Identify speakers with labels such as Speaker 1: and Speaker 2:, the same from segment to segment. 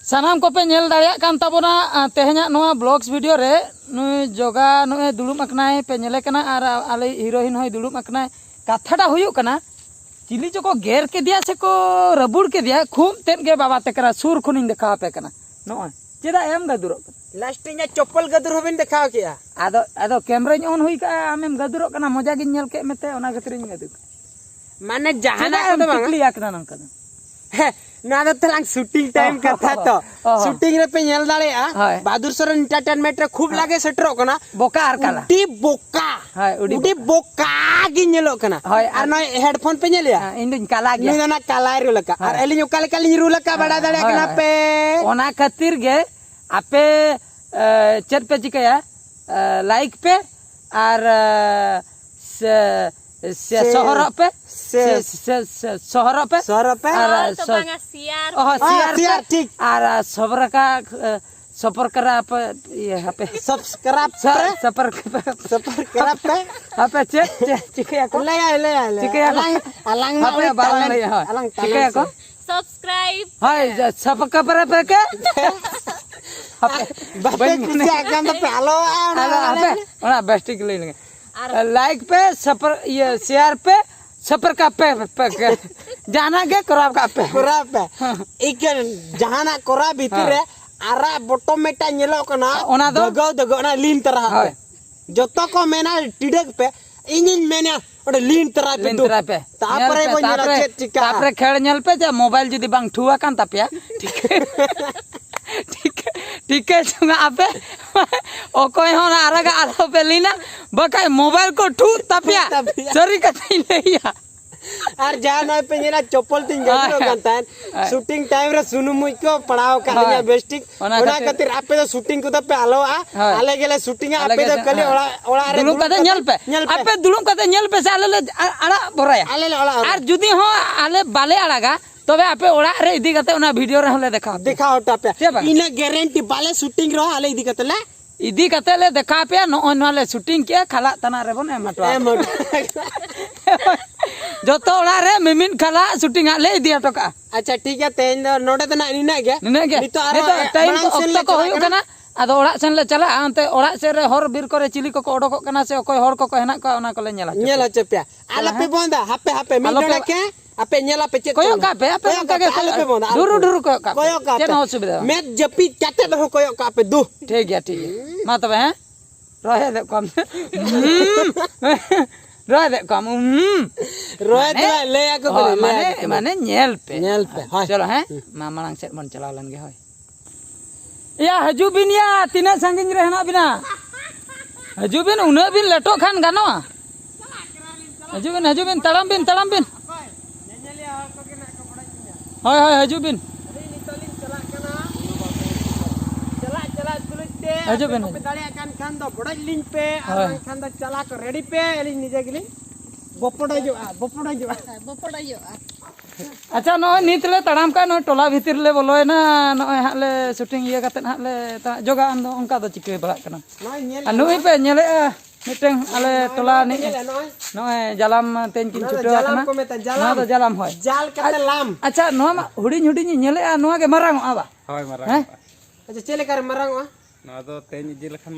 Speaker 1: सानाम को पे नेल दाड़िया कान ताबोना तेहेना नोआ ब्लॉग्स वीडियो रे नुई जोगा नुए दुलुम अकनाय पे नेले कना आर आले हीरोइन होय दुलुम अकनाय काथाटा हुयुक कना चिली चको गेर के दिया से को रबुड़ के दिया खूब तेन के बाबा तेकरा सुर खुनिन देखा पे कना नोआ चेदा एम गदुरो
Speaker 2: लास्ट इन चप्पल गदुर होबिन देखाव किया
Speaker 1: आदो आदो कैमरा ऑन हुई का आमेम गदुरो कना मजा गिन नेल के मेते ओना गतरिन गदु
Speaker 2: माने जहाना को दो
Speaker 1: टिकलिया कना नंका
Speaker 2: ना तो तलांग शूटिंग टाइम कथा तो शूटिंग रे पे नेल दाड़ेया बहादुर सोरेन एंटरटेनमेंट रे खूब लागे सेटरो कना
Speaker 1: बोका आर काला
Speaker 2: उडी बोका गी नेलो कना आर नय हेडफोन पे नेलिया
Speaker 1: इन दिन काला गे
Speaker 2: नुई ना काला रे लका आर एलिन काले काले रू लका बड़ा दाड़े कना पे
Speaker 1: ओना खातिर गे आपे चेट पे चिकया लाइक पे आर शहर पे शहर पे
Speaker 2: आर
Speaker 1: शेयर ठीक आर सबर का सपर करा पे ये पे
Speaker 2: सब्सक्राइब
Speaker 1: सपर
Speaker 2: पे
Speaker 1: आपे चिकया को
Speaker 2: ले
Speaker 1: चिकया
Speaker 2: अलंग
Speaker 1: आपे बाला ले हां चिकया को
Speaker 3: सब्सक्राइब
Speaker 1: हाय सब कपड़ा पे के
Speaker 2: बापे किसी एकदम तो पहलो
Speaker 1: आपे ओना बेस्टिक ले लेंगे लाइक पे सपर ये शेयर पे सपर का पे जाना के कराब का पे एक जहाना करा भीतर रे आरा बॉटम मेटा नेलो कना ओना दो
Speaker 2: दगो ना लीन तरह पे जतो को मेना टिडक पे इन मेना ओडे लीन तरह पे तापरे बो नेला चेत चिका
Speaker 1: तापरे खेल नेल पे जे मोबाइल जदी बांग ठुआ कान तापिया ठीक है सुंगा आपे ओकोय होना आरागा आलो पे लीना बकाय मोबाइल को ठू तापिया सरी कथई लेया
Speaker 2: आर जा नय पे नेला चप्पल तिन गदरो गंतान शूटिंग टाइम रे सुनु मुई को पड़ाव कालिया बेस्टिक ओना खातिर आपे तो शूटिंग को पे आलो आले गेले शूटिंग आपे तो कली ओड़ा रे
Speaker 1: दुलुम कते नेल पे आपे दुलुम कते नेल पे से आले आड़ा बराया
Speaker 2: आले ओड़ा
Speaker 1: आर जुदी हो आले बाले आड़ागा तबे आपे ओड़ा रे इदी कते ओना वीडियो रे हले देखा
Speaker 2: टापे इने गारंटी बाले शूटिंग रो आले इदी कते ले
Speaker 1: इदी कते ले देखा पे नो नले शूटिंग के खाला तना रे बन एमटवा जतो ओड़ा रे मिमिन खाला शूटिंग आले इदी अटका
Speaker 2: अच्छा ठीक है तेन नोडे तना निना गे
Speaker 1: नितो टाइम को ऑक्टो को होय कना आदो ओड़ा सेन ले चला अंते ओड़ा से रे हर बीर करे चिली को ओडको कना से कोई हर को हेना को ओना को ले नेला
Speaker 2: चप्या आला पे बोंदा हापे मिटोड़ा के आपे नेला पे चेत
Speaker 1: कोयो का पे आपे का के
Speaker 2: आला पे बोंदा
Speaker 1: दुरु को का
Speaker 2: कोयो का
Speaker 1: चेन असुविधा
Speaker 2: मैं जपी काटे दो कोयो का पे दु
Speaker 1: ठीक है मा तबे हैं रहे दे कम रहे दे कम
Speaker 2: रहे दे ले आको
Speaker 1: माने नेल पे
Speaker 2: हां
Speaker 1: चलो हैं मा मांग सेट मन चला लन गे होय या हजू बिन या तिना संगिन रे हना बिना हजू बिन उना बिन लेटो खान गानोआ हजू बिन तड़म बिन हाय हजू बिन हजू बिन
Speaker 2: दाड़िया खान दो बड़ा लिंक पे और खान दो चला को रेडी पे एली निजे गिली बपड़ा जो
Speaker 1: अच्छा नो नितले तड़ाम का नो टोला भीतर ले बोलोय ना नो हाले शूटिंग ये कते हाले जोगा आन दो उनका दो चिके बड़ा कना नुई पे नेले मिटeng आले टोला नि नो जालाम तेन किन छुटो ना तो जालाम होय
Speaker 2: जाल कते लाम
Speaker 1: अच्छा नो मा हुडी नेले नो के मरांग आबा
Speaker 2: होय मरांग अच्छा चेले कर मरांग
Speaker 4: ना तो तेन इदी लखन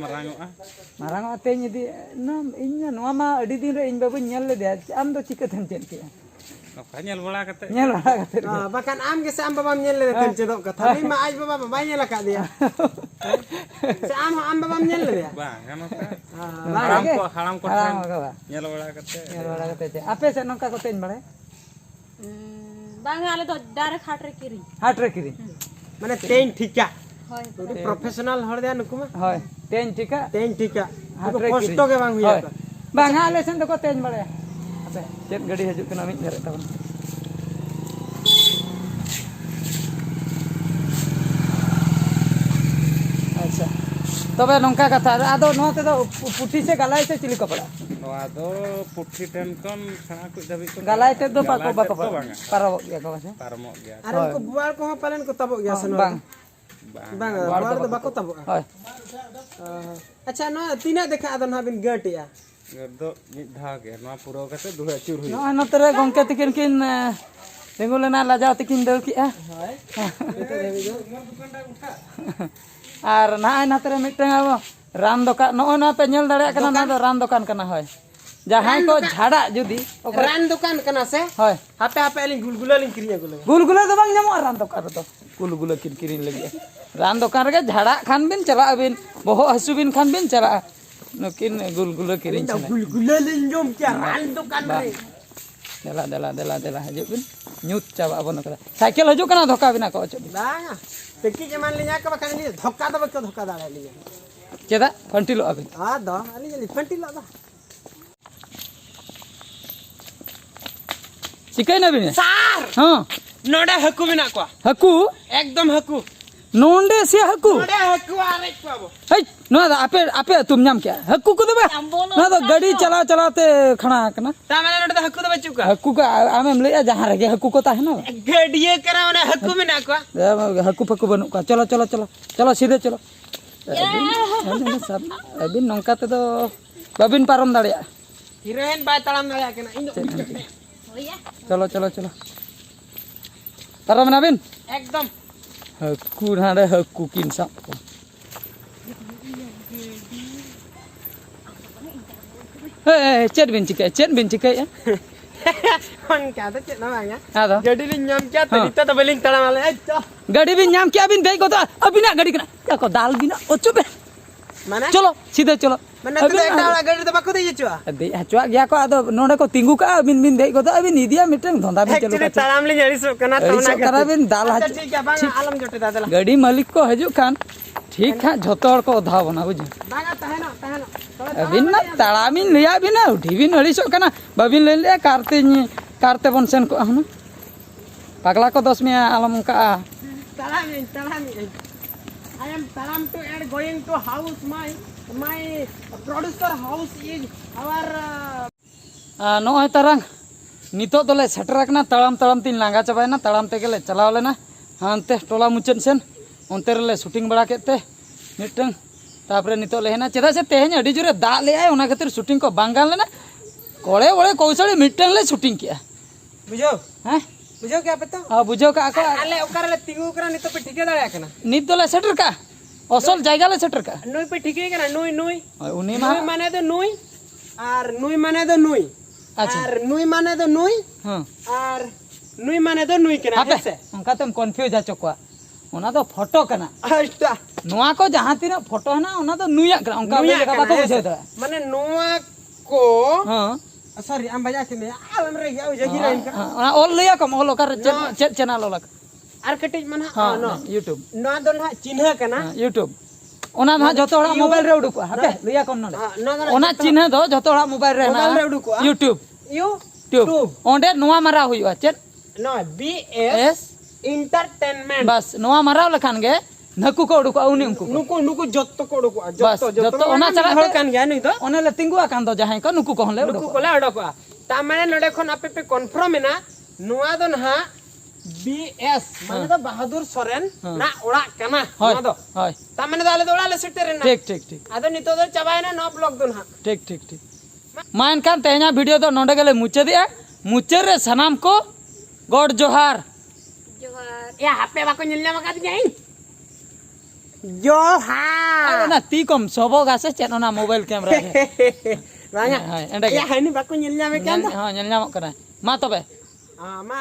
Speaker 1: मरांग तेन इदी ना इन नो मा अडी दिन रे इन बाबू नेल ले दे आम दो चिके थन चेन के
Speaker 4: नेल बड़ा कते
Speaker 2: बाकान आम के साम बाबा नेल ले तेन चेदो कथा मा आज बाबा बाय नेल का दिया से आम बाबा नेल ले दिया
Speaker 4: बा गनोता हाराम को नेल बड़ा कते
Speaker 1: आपे से नका को तेन बड़े
Speaker 3: बांग आले तो डायरेक्ट हाट रे किरी
Speaker 2: माने तेन ठीका होय प्रोफेशनल हर दे नुकुमा
Speaker 1: होय तेन ठीका
Speaker 2: कष्ट के बांग हुया
Speaker 1: बांग आले सेन तो को तेन बड़े आपे चेत गाड़ी हजू कना मिट धरे तबन अच्छा तबे नंका कथा आदो नो ते दो पुठी से गलाय से चिली कपड़ा
Speaker 4: नोआ दो पुठी टेन कन खाना को दबी को
Speaker 1: गलाय ते दो बाको पारो गया को से
Speaker 4: पारमो गया
Speaker 2: अरे उनको बुआर को पालन को तबो गया सनो बांग बुआर तो बाको तबो
Speaker 1: होय
Speaker 2: अच्छा नो तीना देखा आदन हाबिन गटिया
Speaker 4: दो मिट धा के नो पूरा कते दुहे चूर हुई
Speaker 1: नो नतरे गंके तिकिन किन Tengok lena lajau tikin deu ki ah.
Speaker 2: Hoi. Itu dewi go.
Speaker 1: Ar na tere miteng abo ran dokan no na pe nyel dare kana na do ran dokan kana hoy. Jahan ko jhada judi
Speaker 2: Ran dukan kana se.
Speaker 1: hoy.
Speaker 2: Hape alin gulgula lin kirinya gula.
Speaker 1: Gulgula do bang nyamo ran dokan do. Gulgula kirin lagi. Ran dokan rege jhada khan bin chala bin boho hasu bin khan bin chala. Nukin gulgula kirin chala.
Speaker 2: Gulgula lin jom kya ran dukan re.
Speaker 1: Dela hajuk bin nyut caba abon kada. Cycle hajuk kana dhoka bina ko ocho.
Speaker 2: Banga. Peki jaman linya ka bakan ni dhokka da bakka dhokka da linya.
Speaker 1: Cheda kontilo abin.
Speaker 2: Do ali jeli fanti la da.
Speaker 1: Cikai na bin.
Speaker 2: Sar.
Speaker 1: Ha.
Speaker 2: Node haku bina ko.
Speaker 1: Haku
Speaker 2: Ekdom haku.
Speaker 1: nonde se haku.
Speaker 2: Node haku are ko abo.
Speaker 1: Hey, no da ape tum nyam kya? Haku ko debe. Na do gadi chalate khana kana.
Speaker 2: Ta mane node da haku da bachu ka.
Speaker 1: Haku ka amem leya jahan rege haku ko ta hai na.
Speaker 2: Gadiye kara mane haku bina ko.
Speaker 1: Haku paku banu ka. Chalo सीधे चलो. Abin nongka te do babin parom daria.
Speaker 2: Heroin ba talam daya kana.
Speaker 1: चलो पारम ना बिन
Speaker 2: Ekdom.
Speaker 1: haku hande haku kin sa chet bin cikai ya
Speaker 2: Kon kata cek nama ya.
Speaker 1: ada
Speaker 2: Jadi lin nyam kya tadi ta baling talam ale.
Speaker 1: gadi bin nyam kya bin dei ko ta abina gadi kana ya ko dal bina ochu be
Speaker 2: Mana?
Speaker 1: चलो सीधे चलो
Speaker 2: Mana tu ekta wala gadi ta bakku dei chua.
Speaker 1: दे हचवा गया को आदो नोडे को तिंगु का बिन दे को तो अभी निदिया मिटन धंधा भी चलो
Speaker 2: Actually talam lin jari so kana
Speaker 1: ऐसा करा बिन दाल
Speaker 2: Acha
Speaker 1: हच
Speaker 2: ठीक है bang alam jote dadala.
Speaker 1: गड़ी मालिक को हजू खान ठीक है झोतो को धा बना बुझ
Speaker 2: Banga taheno.
Speaker 1: अबिन ना तड़ामिन लिया बिन ना उठी बिन हड़ी सो कना बबिन ले ले कारते बन सेन को हम पगला को 10 में आलम का
Speaker 2: Talam. I am talam to and going to house my producer house is our
Speaker 1: नो तरंग नितो दोले सेटरकना तड़ाम तीन लांगा चाबायना तड़ाम ते गेले चलाव लेना हानते टोला मुचन सेन ओनते रे शूटिंग बड़ा केते मिटंग तापरे नितो लेना चेदा से तेहेन अडी जुरे दा ले आय ओना खातिर शूटिंग को बांगाल लेना कोड़े ओड़े कौशल मिटंग ले शूटिंग किया
Speaker 2: बुझो
Speaker 1: हैं
Speaker 2: बुझो क्या पता
Speaker 1: हां बुझो का को
Speaker 2: ale okara le tingu okara nito pe thike dare kana
Speaker 1: नित दोले सेटर का असल जायगा ले सेटर का
Speaker 2: nui pe thike kana nui
Speaker 1: उनी मा
Speaker 2: nui mane to nui ar nui mane to nui
Speaker 1: अच्छा
Speaker 2: ar nui mane to nui
Speaker 1: हां
Speaker 2: ar nui mane to nui kana
Speaker 1: आपे
Speaker 2: hese
Speaker 1: उनका तुम कंफ्यूज आ चुका ओना तो फोटो कना
Speaker 2: asta
Speaker 1: नोआ को जहां तीन फोटो है ना ओना तो नुया कना उनका
Speaker 2: Nuya
Speaker 1: लेका
Speaker 2: kana,
Speaker 1: बाको
Speaker 2: hese.
Speaker 1: बुझे दा
Speaker 2: mane noa ko
Speaker 1: हां
Speaker 2: sorry am baja kene alam re ya uja heroin ka
Speaker 1: ओना ऑल लिया कम ऑल कर चैनल ओला
Speaker 2: ar ketik mana
Speaker 1: हां
Speaker 2: no
Speaker 1: YouTube
Speaker 2: noa do na chinha kana
Speaker 1: YouTube ओना ना जतो हड़ा मोबाइल रे उडुक हबे लिया कम नडे
Speaker 2: no
Speaker 1: ओना चिन्ह दो जतो हड़ा मोबाइल रे ना
Speaker 2: Mobile re udukoa.
Speaker 1: YouTube
Speaker 2: YouTube
Speaker 1: ओंडे नोआ मारा हुइवा चेत
Speaker 2: no BS
Speaker 1: एस
Speaker 2: entertainment
Speaker 1: बस नोआ माराव लखान गे नकु को उडुक उनी उनको
Speaker 2: nuku jotto ko udukoa
Speaker 1: बस जतो ओना चला
Speaker 2: hol kan gya nui to
Speaker 1: ओने ले तिंगुआ कान दो जहां को नुकु को ले
Speaker 2: nuku
Speaker 1: उडुक
Speaker 2: ko la udukoa ta mane node khon ape pe confirm ena noa do na BS mane to Bahadur Soren na ora kana
Speaker 1: hi
Speaker 2: noa do
Speaker 1: hi
Speaker 2: ta mane do ale do ale sitter na
Speaker 1: ठीक
Speaker 2: ado nito do chabai na no blog do na
Speaker 1: ठीक मान कान तेहना video तो नोडे गेले मुचे दिया मुचे रे सनाम को God जोहार
Speaker 2: ya hape bako nyelnya makat nyain Johar
Speaker 1: ना ती कम सबो गासे चेत ओना मोबाइल कैमरा रे
Speaker 2: banyak
Speaker 1: हाय एंडे
Speaker 2: ya ini bako nyelnya mekan
Speaker 1: हां nyel nyamok kana मा तबे
Speaker 2: ma